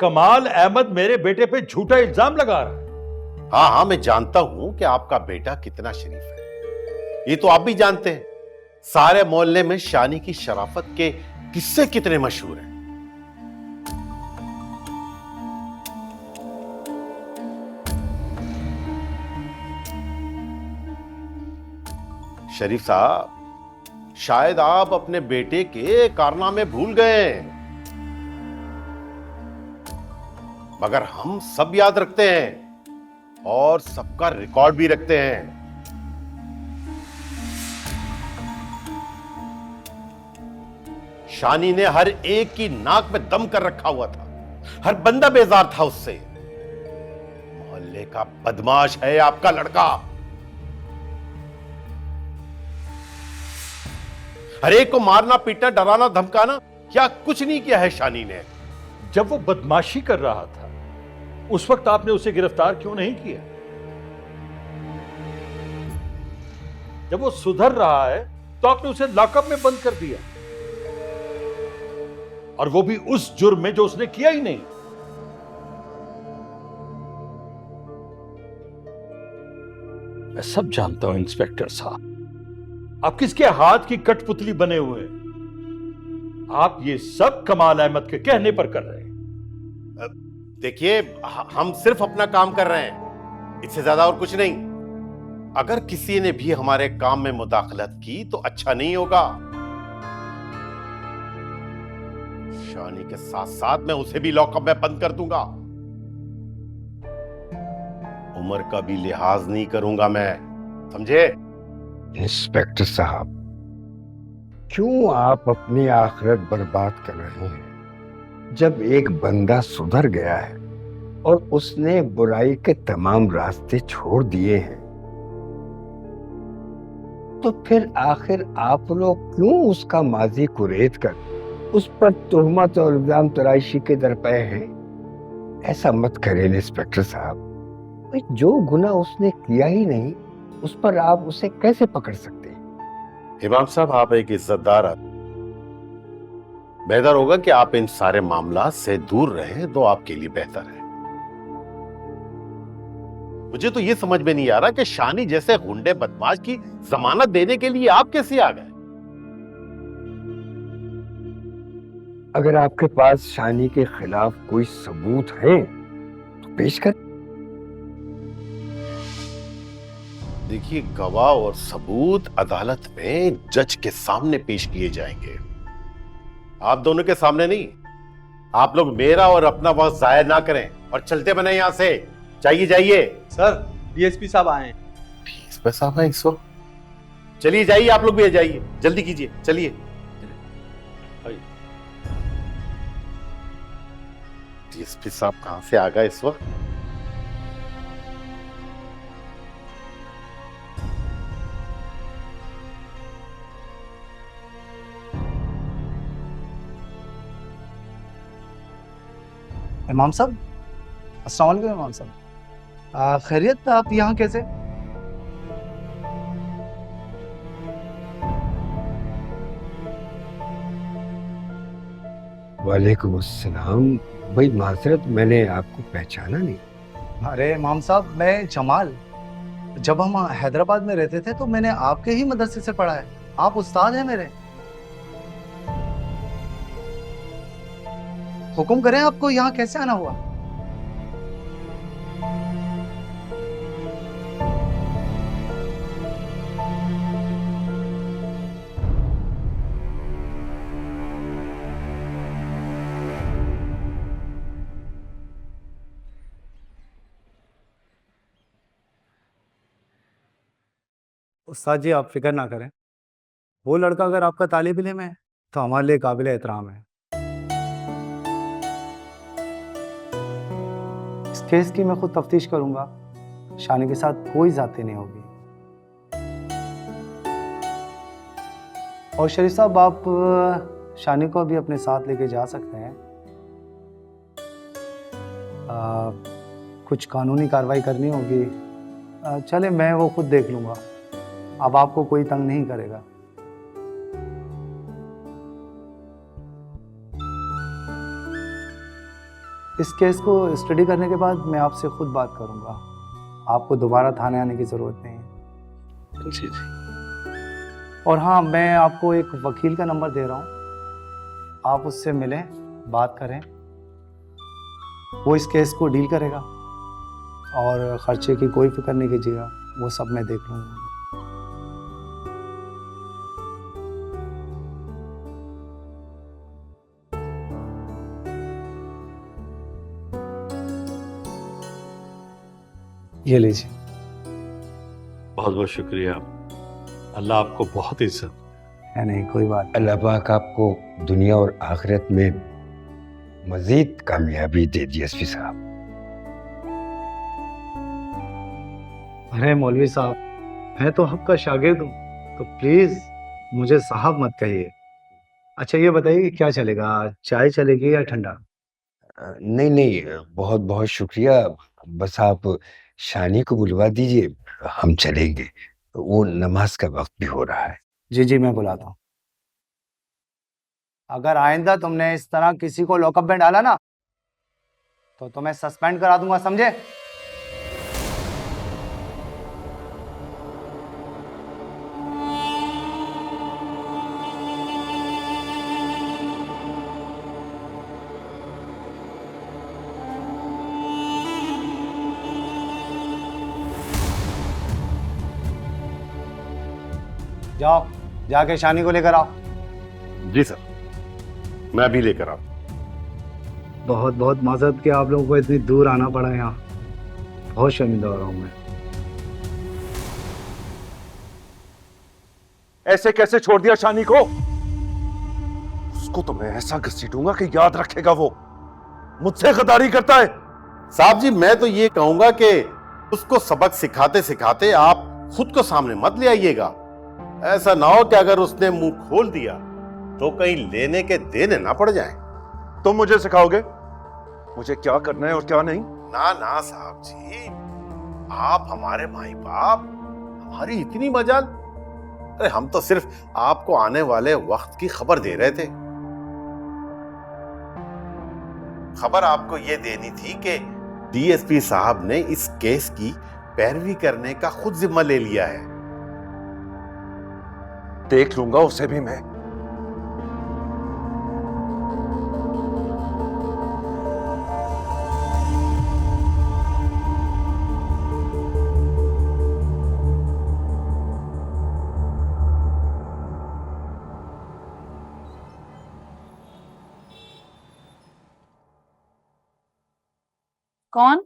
कमाल अहमद मेरे बेटे पे झूठा इल्जाम लगा रहा है। हाँ हाँ, मैं जानता हूं कि आपका बेटा कितना शरीफ है। ये तो आप भी जानते हैं। सारे मोहल्ले में शानी की शराफत के किस्से कितने मशहूर हैं। शरीफ साहब, शायद आप अपने बेटे के कारनामे भूल गए हैं, मगर हम सब याद रखते हैं और सबका रिकॉर्ड भी रखते हैं। शानी ने हर एक की नाक में दम कर रखा हुआ था। हर बंदा बेजार था उससे। मोहल्ले का बदमाश है आपका लड़का। हर एक को मारना पीटना डराना धमकाना क्या कुछ नहीं किया है शानी ने। जब वो बदमाशी कर रहा था उस वक्त आपने उसे गिरफ्तार क्यों नहीं किया? जब वो सुधर रहा है तो आपने उसे लॉकअप में बंद कर दिया, और वो भी उस जुर्म में जो उसने किया ही नहीं। मैं सब जानता हूं इंस्पेक्टर साहब, आप किसके हाथ की कठपुतली बने हुए हैं। आप ये सब कमाल अहमद के कहने पर कर रहे हैं। देखिए, हम सिर्फ अपना काम कर रहे हैं, इससे ज्यादा और कुछ नहीं। अगर किसी ने भी हमारे काम में मुदाखलत की तो अच्छा नहीं होगा। शानी के साथ साथ मैं उसे भी लॉकअप में बंद कर दूंगा। उम्र का भी लिहाज नहीं करूंगा मैं, समझे? इंस्पेक्टर साहब, क्यों आप अपनी आखिरत बर्बाद कर रहे हैं? जब एक बंदा सुधर गया है और उसने बुराई के तमाम रास्ते छोड़ दिए हैं, तो फिर आखिर आप लोग क्यों उसका माजी कुरेद कर उस पर तुहमत और इल्जाम तराशी के दरपे हैं? ऐसा मत करें इंस्पेक्टर साहब। जो गुनाह उसने किया ही नहीं उस पर आप उसे कैसे पकड़ सकते हैं? इमाम साहब, आप एक इज्जतदार आदमी, बेहतर होगा कि आप इन सारे मामला से दूर रहें तो आपके लिए बेहतर है। मुझे तो ये समझ में नहीं आ रहा कि शानी जैसे गुंडे बदमाश की जमानत देने के लिए आप कैसे आ गए? अगर आपके पास शानी के खिलाफ कोई सबूत है तो पेश कर। देखिए, गवाह और सबूत अदालत में जज के सामने पेश किए जाएंगे, आप दोनों के सामने नहीं। आप लोग मेरा और अपना वक्त जाया ना करें और चलते बने यहां से। चाहिए जाइए। सर, डीएसपी साहब आए हैं। डीएसपी साहब हैं इस वक्त? चलिए जाइए, आप लोग भी जाइए, जल्दी कीजिए, चलिए। डीएसपी साहब कहां से आ गए इस वक्त? इमाम साहब, अस्सलाम वालेकुम। इमाम साहब, खैरियत? आप यहाँ कैसे? वालेकुम अस्सलाम। भाई माजरत, मैंने आपको पहचाना नहीं। अरे इमाम साहब, मैं जमाल। जब हम हैदराबाद में रहते थे तो मैंने आपके ही मदरसे से पढ़ा है। आप उस्ताद हैं मेरे। हुक्म करें, आपको यहाँ कैसे आना हुआ? उस्ताद जी, आप फिक्र ना करें। वो लड़का अगर आपका तालिब इल्म है तो हमारे लिए काबिल एहतराम है। इस केस की मैं खुद तफ्तीश करूंगा। शानी के साथ कोई जाती नहीं होगी। और शरीफ साहब, आप शानी को भी अपने साथ लेके जा सकते हैं। कुछ कानूनी कार्रवाई करनी होगी। चले, मैं वो खुद देख लूंगा। अब आपको कोई तंग नहीं करेगा। इस केस को स्टडी करने के बाद मैं आपसे खुद बात करूंगा। आपको दोबारा थाने आने की ज़रूरत नहीं है। जी जी। और हाँ, मैं आपको एक वकील का नंबर दे रहा हूँ, आप उससे मिलें, बात करें। वो इस केस को डील करेगा और खर्चे की कोई फिक्र नहीं कीजिएगा, वो सब मैं देख लूँगा। ये लीजिए। बहुत बहुत शुक्रिया। अल्लाह आपको बहुत इज्जत। है नहीं, कोई बात नहीं। अल्लाह पाक आपको दुनिया और आखिरत में मजीद कामयाबी दे दी एसपी साहब। अरे मौलवी साहब, मैं तो आपका शागिर्द हूँ, तो प्लीज मुझे साहब मत कहिए। अच्छा ये बताइए कि क्या चलेगा, चाय चलेगी या ठंडा? नहीं नहीं, बहुत बहुत शुक्रिया। बस आप शानी को बुलवा दीजिए, हम चलेंगे। वो नमाज का वक्त भी हो रहा है। जी जी, मैं बुलाता हूँ। अगर आइंदा तुमने इस तरह किसी को लॉकअप में डाला ना, तो तुम्हें सस्पेंड करा दूंगा, समझे? जाओ, जाके शानी को लेकर आओ। जी सर, मैं भी लेकर आऊं। बहुत बहुत माजरत कि आप लोगों को इतनी दूर आना पड़ा यहाँ। बहुत शर्मिंदा हो रहा हूँ मैं। ऐसे कैसे छोड़ दिया शानी को? उसको तो मैं ऐसा घसीटूंगा कि याद रखेगा वो। मुझसे गद्दारी करता है। साहब जी, मैं तो ये कहूंगा कि उसको सबक सिखाते सिखाते आप खुद को सामने मत ले आइएगा। ऐसा ना हो कि अगर उसने मुंह खोल दिया तो कहीं लेने के देने ना पड़ जाए। तुम मुझे सिखाओगे मुझे क्या करना है और क्या नहीं? ना ना साहब जी, आप हमारे माई बाप, हमारी इतनी मजाल। अरे हम तो सिर्फ आपको आने वाले वक्त की खबर दे रहे थे। खबर आपको यह देनी थी कि डीएसपी साहब ने इस केस की पैरवी करने का खुद जिम्मा ले लिया है। देख लूंगा उसे भी मैं। कौन?